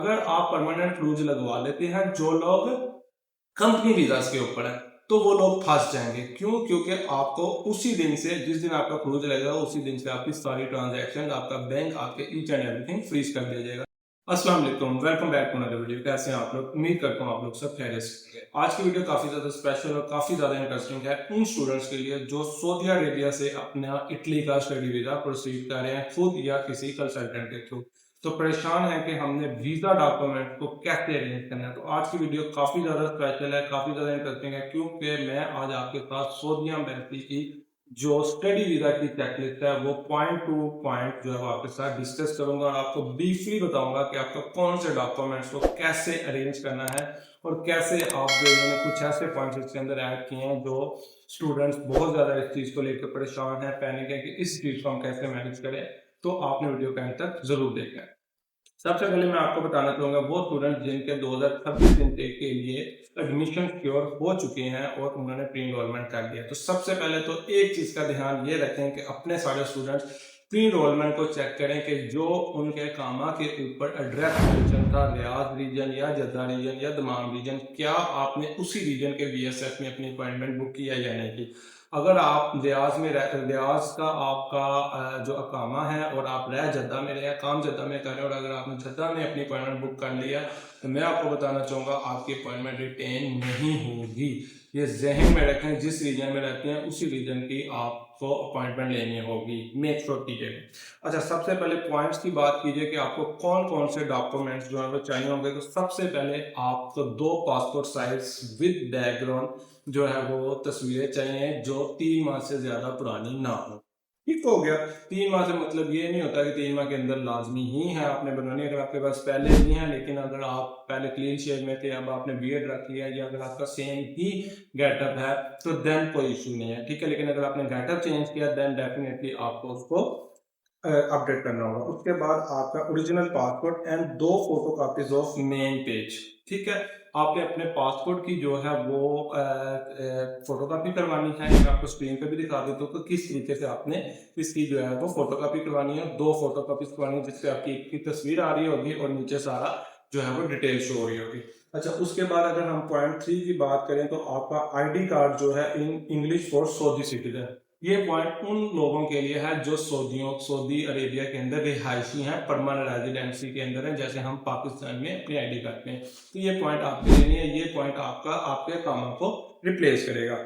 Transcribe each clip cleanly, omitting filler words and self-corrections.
अगर आप permanent cruise लगवा लेते हैं, जो लोग कंपनी वीजा के ऊपर है, तो वो लोग फंस जाएंगे। क्यों? क्योंकि आपको उसी दिन से, जिस दिन आपका क्रूज लगेगा, उसी दिन से आपकी सारी ट्रांजैक्शन, आपका बैंक, आपके ईच एंड एवरीथिंग फ्रीज कर दिया जाएगा। अस्सलाम वालेकुम, welcome back to another video. कैसे हैं आप लोग? उम्मीद करता हूँ आप लोग सब खैरियत से होंगे। आज की वीडियो काफी ज्यादा स्पेशल और काफी ज्यादा इंटरेस्टिंग है उन स्टूडेंट्स के लिए जो सऊदी अरेबिया से अपना इटली का स्टडी वीजा प्रोसीड कर रहे हैं, खुद या किसी कंसल्टेंट के थ्रू। तो परेशान है कि हमने वीजा डॉक्यूमेंट को कैसे अरेंज करना है। तो आज की वीडियो काफी ज्यादा स्पेशल है, काफी ज्यादा इंटरेस्टिंग है, क्योंकि मैं आज आपके साथ सऊदी एम्बेसी की जो स्टडी वीजा की चेकलिस्ट है वो पॉइंट टू पॉइंट जो है वो आपके साथ डिस्कस करूंगा और आपको ब्रीफली बताऊंगा कि आपको कौन से डॉक्यूमेंट्स को कैसे अरेंज करना है और कैसे आप जो इन्होंने कुछ ऐसे पॉइंट्स इसके अंदर ऐड किए हैं जो स्टूडेंट्स बहुत ज्यादा इस चीज को लेकर परेशान है, पैनिक है कि इस चीज को हम कैसे मैनेज करें। तो आपने वीडियो के अंत तक जरूर देखना है। सबसे पहले मैं आपको बताना चाहूंगा वो स्टूडेंट जिनके 2026 इनटेक के लिए एडमिशन सिक्योर हो चुके हैं और उन्होंने प्री इनरोलमेंट कर दिया। तो सबसे पहले तो एक चीज का ध्यान ये रखें कि अपने सारे स्टूडेंट्स प्री इनरोलमेंट को चेक करें कि जो उनके कामा के ऊपर एड्रेस मेंशन था, रियाज रीजन या जद्दा रीजन या दमाम रीजन, क्या आपने उसी रीजन के बीएसएफ में अपनी अपॉइंटमेंट बुक किया या नहीं की। अगर आप रियाज में रियाज का आपका जो अकामा है और आप रह जद्दा में रहे, काम जद्दा में कर रहे हैं, और अगर आपने जद्दा में अपनी अपॉइंटमेंट बुक कर लिया, तो मैं आपको बताना चाहूँगा आपकी अपॉइंटमेंट रिटेन नहीं होगी। ये जहन में रखें, जिस रीजन में रहते हैं उसी रीजन की आपको अपॉइंटमेंट लेनी होगी, मेक श्योर कीजिएगा। अच्छा, सबसे पहले पॉइंट्स की बात कीजिए कि आपको कौन कौन से डॉक्यूमेंट्स जो है वो चाहिए होंगे। तो सबसे पहले आपको 2 पासपोर्ट साइज विद बैकग्राउंड जो है वो तस्वीरें चाहिए जो 3 माह से ज्यादा पुरानी ना हो। ठीक हो गया। 3 माह से मतलब ये नहीं होता कि 3 माह के अंदर लाजमी ही है आपने बनवानी। अगर आपके पास पहले नहीं है, लेकिन अगर आप पहले क्लीन शेव में थे, अब आपने बीएड रख लिया, या अगर आपका सेम ही गेटअप है, तो देन कोई इशू नहीं है। ठीक है, लेकिन अगर आपने गेटअप चेंज किया देन डेफिनेटली आपको उसको अपडेट करना होगा। उसके बाद आपका original passport and 2 photo copies of main page. ठीक है, आपने अपने पासपोर्ट की जो है वो फोटोकॉपी करवानी है। मैं आपको स्क्रीन पे भी दिखा देता हूँ तो किस तरीके से आपने इसकी जो है वो फोटोकॉपी करवानी है। 2 फोटोकॉपी करवानी है, जिससे आपकी एक की तस्वीर आ रही होगी और नीचे सारा जो है वो डिटेल शो हो रही होगी। अच्छा, उसके बाद अगर हम पॉइंट 3 की बात करें तो आपका आईडी कार्ड जो है in English for Saudi citizen. ये पॉइंट उन लोगों के लिए है जो सऊदी अरेबिया के अंदर रिहायशी हैं, परमानेंट रेजिडेंसी के अंदर है, जैसे हम पाकिस्तान में अपनी आईडी करते हैं। तो ये पॉइंट आपके लिए नहीं है, ये पॉइंट आपका आपके कामों को रिप्लेस करेगा।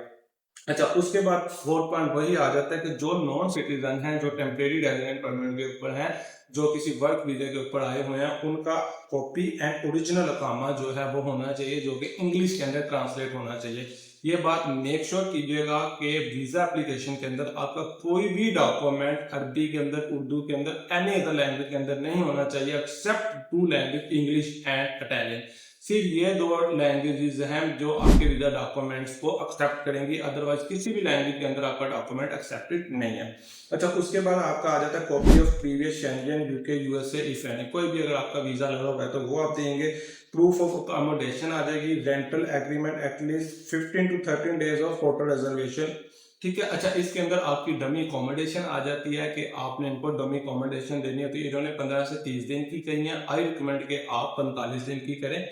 अच्छा, उसके बाद 4 पॉइंट वही आ जाता है कि जो नॉन सिटीजन हैं, जो टेम्परेरी रेजिडेंट परमानेंट के ऊपर हैं, जो किसी वर्क वीजा के ऊपर आए हुए हैं, उनका कॉपी एंड ओरिजिनल अकामा जो है वो होना चाहिए, जो कि इंग्लिश के अंदर ट्रांसलेट होना चाहिए। ये बात मेक श्योर कीजिएगा कि वीजा एप्लीकेशन के अंदर आपका कोई भी डॉक्यूमेंट अरबी के अंदर, उर्दू के अंदर, एनी अदर लैंग्वेज के अंदर नहीं होना चाहिए except 2 language, English and Italian. सिर्फ ये 2 लैंग्वेजेस हैं जो आपके वीजा डॉक्यूमेंट्स को एक्सेप्ट करेंगी, अदरवाइज किसी भी लैंग्वेज के अंदर आपका डॉक्यूमेंट एक्सेप्टेड नहीं है। अच्छा, उसके बाद आपका आ जाता है copy of previous Schengen, UK, USA, if any, कोई भी अगर आपका वीजा लगा हुआ है तो वो आप देंगे। प्रूफ ऑफ अकोमोडेशन आ जाएगी, rental agreement, at least 15 to 13 days of hotel reservation. ठीक है। अच्छा, इसके अंदर आपकी डमी अकोमोडेशन आ जाती है कि आपने इनको डमी अकोमोडेशन देनी होती है। इन्होंने 15 से 30 दिन की कही है, आई रिकमेंड के आप 45 दिन की करें,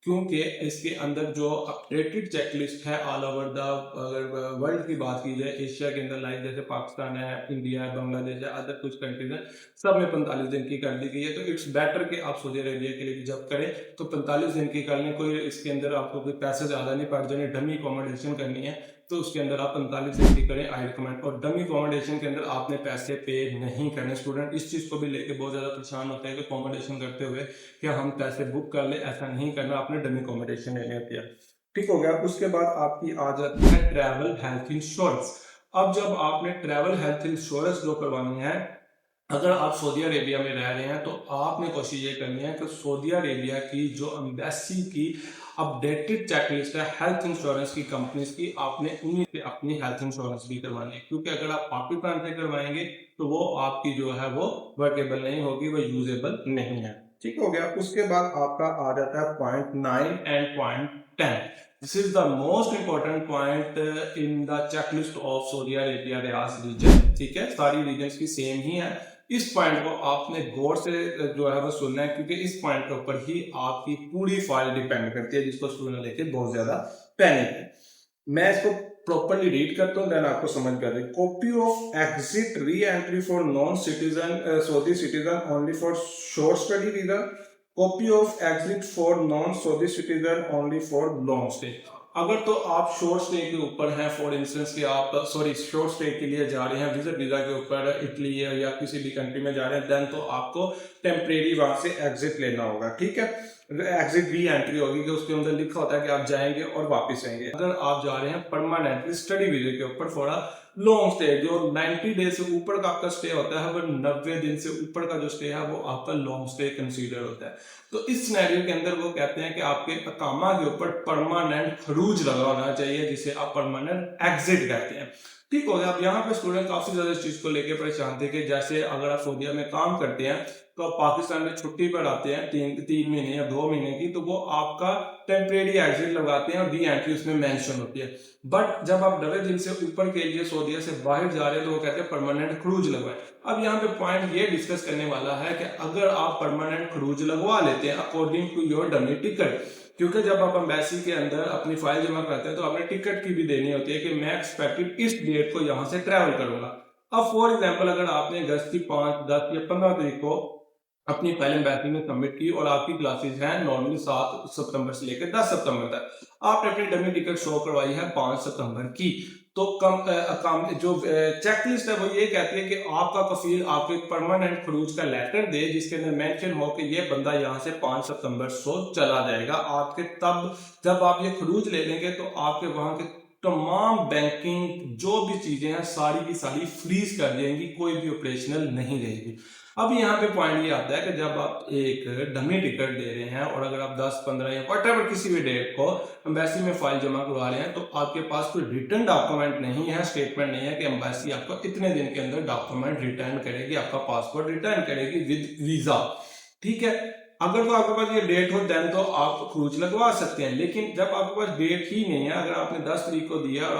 क्योंकि इसके अंदर जो अपडेटेड चेकलिस्ट है ऑल ओवर द, अगर वर्ल्ड की बात की जाए, एशिया के अंदर लाइक जैसे पाकिस्तान है, इंडिया है, बांग्लादेश है, अदर कुछ कंट्रीज हैं, सब में 45 दिन की कर दी गई है। तो इट्स बेटर कि आप सऊदी अरेबिया के लिए जब करें तो 45 दिन की कर लें। कोई इसके अंदर आपको कोई पैसे ज़्यादा नहीं पड़ जाने, डमी अकोमोडेशन करनी है तो उसके अंदर आप 45 दिन की करें, आई रिकमेंड। और डमी अकोमोडेशन के अंदर आपने पैसे पे नहीं करने। स्टूडेंट इस चीज़ को भी लेके बहुत ज़्यादा परेशान होते हैं कि अकोमोडेशन करते हुए क्या हम पैसे बुक कर ले, ऐसा नहीं करना, आपने डमी अकोमोडेशन लेनी होती है। ठीक हो गया। उसके बाद आपकी आ जाती है ट्रैवल हेल्थ इंश्योरेंस। अब जब आपने ट्रैवल हेल्थ इंश्योरेंस जो करवानी है, अगर आप सऊदी अरेबिया में रह रहे हैं तो आपने कोशिश ये करनी है कि सऊदी अरेबिया की जो एम्बेसी की अपडेटेड चेकलिस्ट है हेल्थ इंश्योरेंस की कंपनीज की, आपने उन्हीं से अपनी हेल्थ इंश्योरेंस भी करवानी है। क्योंकि अगर आप पाकिस्तान से करवाएंगे तो वो आपकी जो है वो वर्केबल नहीं होगी, वो यूजेबल नहीं है। ठीक हो गया। उसके बाद आपका आ जाता है point 9 and point 10। This is the most important point in the checklist of Saudi Arabia Riyadh region. ठीक है, सारी रीजन की सेम ही है। इस पॉइंट को आपने गौर से जो है वो सुनना है, क्योंकि इस पॉइंट के ऊपर ही आपकी पूरी फाइल डिपेंड करती है, जिसको स्टूडेंट लेके बहुत ज्यादा पैनिक है। मैं इसको प्रॉपरली रीड करता हूँ, देन आपको समझ में आ जाए। Copy of exit re entry for non citizen Saudi citizen only for short study visa, copy of exit for non Saudi citizen only for long stay. अगर तो आप शॉर्ट स्टे के ऊपर हैं, फॉर इंस्टेंस कि आप शॉर्ट स्टे के लिए जा रहे हैं विजिट वीजा के ऊपर इटली या किसी भी कंट्री में जा रहे हैं, देन तो आपको टेम्परेरी वहां से एग्जिट लेना होगा, ठीक है। एग्जिट री एंट्री होगी कि उसके अंदर लिखा होता है कि आप जाएंगे और वापस आएंगे। अगर आप जा रहे हैं परमानेंटली स्टडी वीजा के ऊपर फॉर लॉन्ग स्टे, जो 90 डेज से ऊपर का आपका स्टे होता है, वो 90 दिन से ऊपर का जो स्टे है वो आपका लॉन्ग स्टे कंसीडर होता है। तो इस सिनेरियो के अंदर वो कहते हैं कि आपके अकामा के ऊपर परमानेंट खरूज लगा होना चाहिए, जिसे आप परमानेंट एग्जिट कहते हैं। ठीक हो गया। अब यहाँ पे स्टूडेंट काफी ज्यादा इस चीज को लेके परेशान थे कि जैसे अगर आप सऊदीया में काम करते हैं तो आप पाकिस्तान में छुट्टी पर आते हैं 3 महीने या 2 महीने की, तो वो आपका टेम्परेरी एग्जिट लगाते हैं और री एंट्री उसमें मेंशन होती है। बट जब आप 90 दिन से ऊपर के लिए सऊदीया से बाहर जा रहे हैं तो वो कहते हैं परमानेंट खरूज लगवाएं। अब यहाँ पे पॉइंट ये डिस्कस करने वाला है कि अगर आप परमानेंट खरूज लगवा लेते हैं according to your dummy ticket, क्योंकि जब आप एम्बेसी के अंदर अपनी फाइल जमा कराते हैं तो आपने टिकट की भी देनी होती है कि मैं एक्सपेक्टेड इस डेट को यहाँ से ट्रैवल करूंगा। अब फॉर एग्जांपल अगर आपने अगस्त की 5, 10 या 15 तारीख को अपनी फाइल एम्बेसी में सबमिट की और आपकी क्लासेस हैं नॉर्मली 7 सितंबर से लेकर 10 सितंबर तक, आपने अपनी डमी टिकट शो करवाई है 5 सितंबर की, तो जो चेकलिस्ट है वो ये कहती है कि आपका कफील आपको एक परमानेंट खरूज का लेटर दे जिसके अंदर मेंशन हो कि ये बंदा यहाँ से 5 सितंबर से चला जाएगा आपके। तब जब आप ये खरूज ले लेंगे तो आपके वहां के तमाम बैंकिंग जो भी चीजें हैं सारी की सारी फ्रीज कर देंगी, कोई भी ऑपरेशनल नहीं रहेगी। अब यहाँ पे पॉइंट ये आता है कि जब आप एक डमी टिकट दे रहे हैं और अगर आप 10, 15 या व्हाटएवर किसी भी डेट को एम्बेसी में फाइल जमा करवा रहे हैं तो आपके पास कोई रिटर्न डॉक्यूमेंट नहीं है, स्टेटमेंट नहीं है कि एम्बेसी आपको इतने दिन के अंदर डॉक्यूमेंट रिटर्न करेगी, आपका पासपोर्ट रिटर्न करेगी विद वीजा, ठीक है। अगर तो आपके पास ये डेट हो देन तो आप खरूज लगवा सकते हैं, लेकिन जब आपके पास डेट ही नहीं है, अगर आपने 10 तारीख को दिया और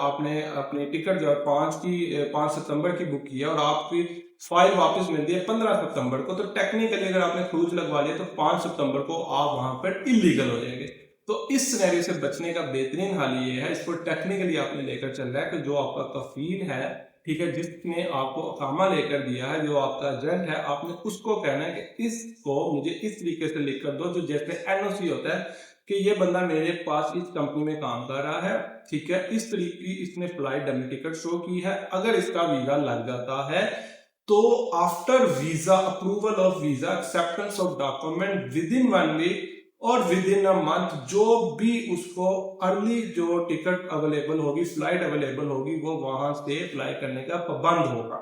आपने अपनी टिकट जो है 5 सितंबर की बुक किया और आपकी फाइल वापस मिलती है 15 सितंबर को, तो टेक्निकली अगर आपने खरूज लगवा लिया तो 5 सितंबर को आप वहां पर इलीगल हो जाएंगे। तो इस सिनेरियो से बचने का बेहतरीन हल ये है, इसको टेक्निकली आपने लेकर चल रहा है कि जो आपका कफील है, ठीक है, जिसने आपको अकामा लेकर दिया है, जो आपका एजेंट है, आपने उसको कहना है कि इसको मुझे इस तरीके से लिख कर दो, जो जैसे एनओसी होता है कि ये बंदा मेरे पास इस कंपनी में काम कर रहा है, ठीक है, इस तरीके की इसने फ्लाइट डमी टिकट शो की है। अगर इसका वीजा लग जाता है तो after visa approval of visa acceptance of document within 1 week और विद इन अ मंथ, जो भी उसको अर्ली जो टिकट अवेलेबल होगी, फ्लाइट अवेलेबल होगी, वो वहां से फ्लाई करने का पाबंद होगा।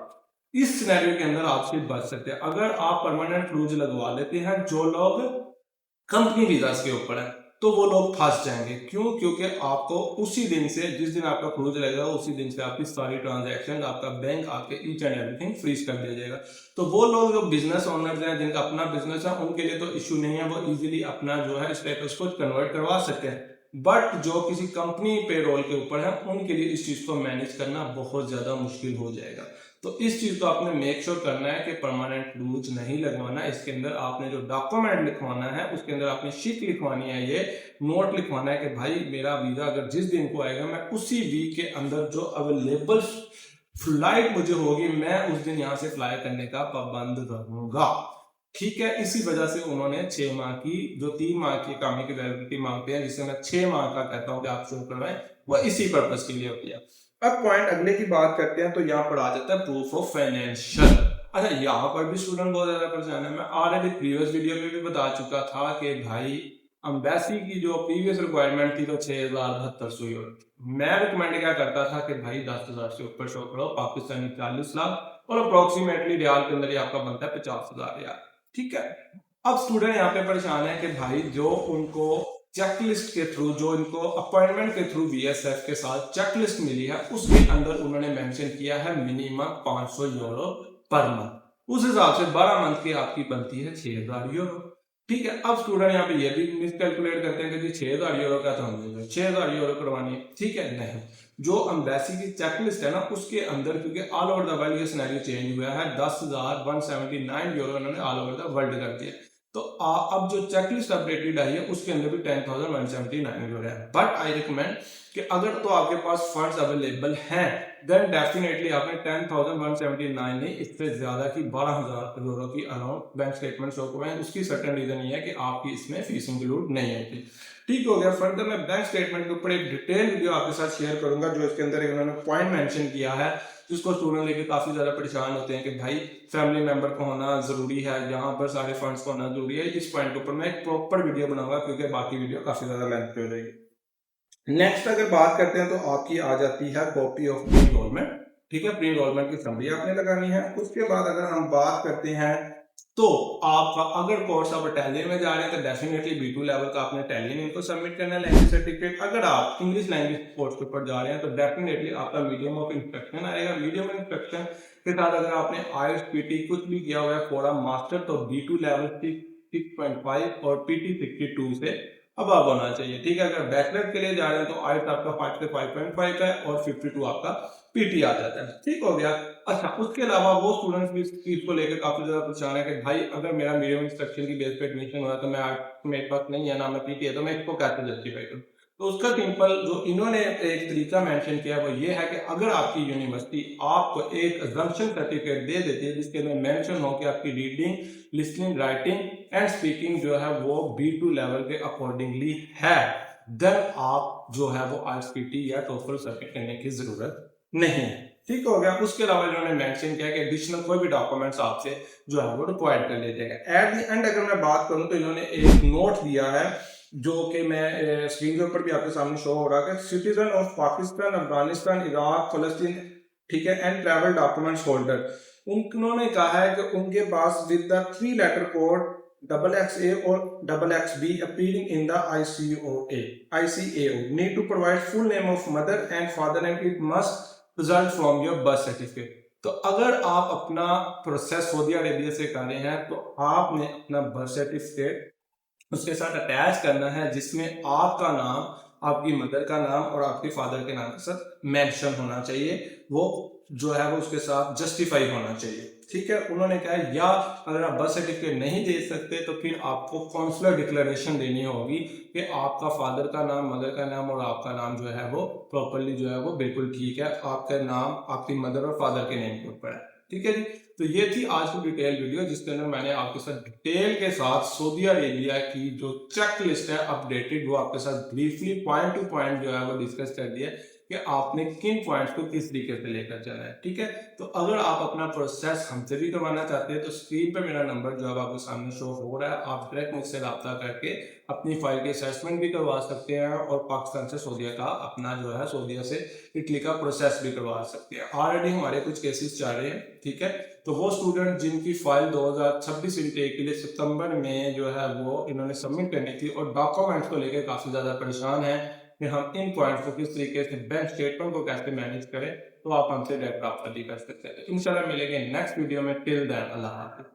इस सिनेरियो के अंदर आप सिर्फ बच सकते हैं अगर आप परमानेंट क्रूज लगवा लेते हैं। जो लोग कंपनी वीजा के ऊपर है तो वो लोग फंस जाएंगे। क्यों? क्योंकि आपको उसी दिन से, जिस दिन आपका क्रूज लगेगा उसी दिन से आपकी सारी ट्रांजैक्शन, आपका बैंक, आपके ईच एंड एवरीथिंग फ्रीज कर दिया जाएगा। तो वो लोग जो बिजनेस ओनर्स हैं, जिनका अपना बिजनेस है, उनके लिए तो इश्यू नहीं है, वो इजीली अपना जो है स्टेटस को कन्वर्ट करवा सकते हैं। बट जो किसी कंपनी पे रोल के ऊपर है, उनके लिए इस चीज को मैनेज करना बहुत ज्यादा मुश्किल हो जाएगा। तो इस चीज को आपने मेक श्योर करना है कि परमानेंट क्रूज नहीं लगवाना। इसके अंदर आपने जो डॉक्यूमेंट लिखवाना है उसके अंदर आपने शीट लिखवानी है, ये नोट लिखवाना है कि भाई मेरा वीजा अगर जिस दिन को आएगा, मैं उसी वीक के अंदर जो अवेलेबल फ्लाइट मुझे होगी, मैं उस दिन यहाँ से फ्लाई करने का पाबंद करूंगा। ठीक है, इसी वजह से उन्होंने 6 माह की, जो 3 माह की कामी की वैलिडिटी मांगते हैं, जिसे मैं 6 माह का कहता हूँ कि आप शो करवाएं, वो इसी पर्पज के लिए होती है। अब पॉइंट अगले की बात करते हैं तो यहाँ पर आ जाता है प्रूफ ऑफ फाइनेंशियल। अच्छा, यहाँ पर भी स्टूडेंट बहुत ज्यादा परेशान है। मैं ऑलरेडी प्रीवियस वीडियो में भी बता चुका था कि भाई एम्बेसी की जो प्रीवियस रिक्वायरमेंट थी तो 6072 सुई। मैं रिकमेंड क्या करता था कि भाई 10,000 से ऊपर शो करो, पाकिस्तानी 40 लाख और अप्रोक्सीमेटली रियाल के अंदर आपका बनता है 50,000 रियाल। ठीक है, अब स्टूडेंट यहाँ पे परेशान है कि भाई जो उनको चेकलिस्ट के थ्रू, जो इनको अपॉइंटमेंट के थ्रू बीएसएफ के साथ चेकलिस्ट मिली है, उसके अंदर उन्होंने मेंशन किया है मिनिमम 500 यूरो पर मंथ। उस हिसाब से 12 मंथ की आपकी बनती है 6,000 यूरो। ठीक है, अब स्टूडेंट यहाँ पे ये भी मिसकैलकुलेट करते हैं कि 6,000 यूरो का तो हमें 6,000 यूरो करवानी है। ठीक है, नहीं, जो एम्बेसी की चेकलिस्ट है ना उसके अंदर, क्योंकि ऑल ओवर द वर्ल्ड ये सिनेरियो चेंज हुआ है, 10,179 यूरो इन्होंने ऑल ओवर द वर्ल्ड कर दिया। तो अब जो चेकलिस्ट अपडेटेड आई है उसके अंदर भी 10,179 यूरो है। बट आई रिकमेंड कि अगर तो आपके पास फंड्स अवेलेबल हैं देन डेफिनेटली आपने 10,179 नहीं, इससे ज्यादा की 12,000 यूरो की अराउंड बैंक स्टेटमेंट शो करवाएं। उसकी सर्टेन रीजन ये है कि आपकी इसमें फीस इंक्लूड नहीं होती। ठीक हो गया। फर्दर मैं बैंक स्टेटमेंट के ऊपर एक डिटेल वीडियो आपके साथ शेयर करूंगा जो इसके अंदर इन्होंने पॉइंट मेंशन किया है जिसको स्टूडेंट लेके काफी ज्यादा परेशान होते हैं कि भाई फैमिली मेंबर को होना जरूरी है, यहाँ पर सारे फंड्स को होना जरूरी है। इस पॉइंट के ऊपर मैं एक प्रॉपर वीडियो बनाऊंगा क्योंकि बाकी वीडियो काफी ज्यादा लेंथ हो जाएगी। नेक्स्ट अगर बात करते हैं तो आपकी आ जाती है कॉपी ऑफ प्री इनरोलमेंट। ठीक है, प्री इनरोलमेंट की समरी आपने लगानी है। उसके बाद अगर हम बात करते हैं तो आपका अगर कोर्स आप इटालियन में जा रहे हैं तो डेफिनेटली B2 लेवल का आपने इटालियन इनको सबमिट करना है लैंग्वेज सर्टिफिकेट। अगर आप इंग्लिश लैंग्वेज कोर्स के ऊपर जा रहे हैं तो डेफिनेटली आपका मीडियम ऑफ इंस्ट्रक्शन आएगा। मीडियम ऑफ इंस्ट्रक्शन के साथ अगर आपने IELTS PT कुछ भी किया हुआ है फॉर मास्टर तो B2 लेवल 6.5 और PT 62 से अब आप होना चाहिए। ठीक है, अगर बैचलर के लिए जा रहे हैं तो IELTS आपका 5 से 5.5 है और 52 आपका PT आ जाता है। ठीक हो गया। अच्छा, उसके अलावा वो स्टूडेंट्स भी इस चीज को लेकर काफी ज्यादा परेशान है कि भाई अगर मेरा मीडियम इंस्ट्रक्शन की बेस पे एडमिशन हुआ तो मैं मेरे पास नहीं है ना मैं PT है तो मैं इसको कैसे जस्टिफाई करूं। तो उसका सिंपल जो इन्होंने एक तरीका मेंशन किया वो ये है कि अगर आपकी यूनिवर्सिटी आपको एक अजम्पशन सर्टिफिकेट दे देती है जिसके अंदर मेंशन हो कि आपकी reading, listening, writing and speaking जो है वो B2 लेवल के अकॉर्डिंगली है, देन आप जो है वो IELTS PT या TOEFL सबमिट करने की जरूरत नहीं है। ठीक हो गया। उसके अलावा इन्होंने मेंशन किया कि एडिशनल कोई भी डॉक्यूमेंट्स आपसे जो है वो रिक्वायर्ड कर लिया जाएगा। एट द एंड अगर मैं बात करूं तो इन्होंने एक नोट दिया है जो कि मैं स्क्रीन के ऊपर भी आपके सामने शो हो रहा है कि citizen of Pakistan, Afghanistan, Iraq, फलस्तीन, ठीक है, एंड ट्रैवल डॉक्यूमेंट्स होल्डर, उन्होंने कहा है कि उनके पास with the 3 letter code XXA or XXB appearing in the ICAO need to provide full name of mother and father and it must result from your birth certificate। तो अगर आप अपना प्रोसेस सऊदी अरेबिया से कर रहे हैं तो आपने अपना बर्थ सर्टिफिकेट उसके साथ अटैच करना है जिसमें आपका नाम, आपकी मदर का नाम और आपके फादर के नाम के साथ मेंशन होना चाहिए। वो जो है वो उसके साथ जस्टिफाई होना चाहिए। ठीक है, उन्होंने कहा या अगर आप बर्थ सर्टिफिकेट नहीं दे सकते तो फिर आपको काउंसलर डिक्लेरेशन देनी होगी कि आपका फादर का नाम, मदर का नाम और आपका नाम जो है वो प्रॉपरली जो है वो बिल्कुल ठीक है, आपका नाम आपकी मदर और फादर के नेम के ऊपर है। ठीक है जी। तो ये थी आज की डिटेल वीडियो जिसके अंदर मैंने आपके साथ डिटेल के साथ सऊदी अरेबिया की जो चेक लिस्ट है अपडेटेड वो आपके साथ ब्रीफली पॉइंट टू पॉइंट जो है वो डिस्कस कर दिया कि आपने किन पॉइंट्स को किस तरीके से लेकर चलना है। ठीक है, तो अगर आप अपना प्रोसेस हमसे भी करवाना चाहते हैं तो स्क्रीन पे मेरा नंबर जो है आपके सामने शो हो रहा है, आप डायरेक्ट मुझसे रब्ता करके अपनी फाइल की असेसमेंट भी करवा सकते हैं और पाकिस्तान से सऊदीया का अपना जो है सऊदीया से इटली का प्रोसेस भी करवा सकते हैं। ऑलरेडी हमारे कुछ केसेस चल रहे हैं। ठीक है, तो वो स्टूडेंट जिनकी फाइल 2026 इनटेक के लिए सितंबर में जो है वो इन्होंने सबमिट करनी थी और डॉक्यूमेंट्स को लेकर काफी ज्यादा परेशान है कि हम इन पॉइंट्स को किस तरीके से बैंक स्टेटमेंट को कैसे मैनेज करें, तो आप हमसे डायरेक्ट रब्ता भी कर सकते हैं। इंशाल्लाह मिलेंगे नेक्स्ट वीडियो में। टिल देन अल्लाह हाफिज़।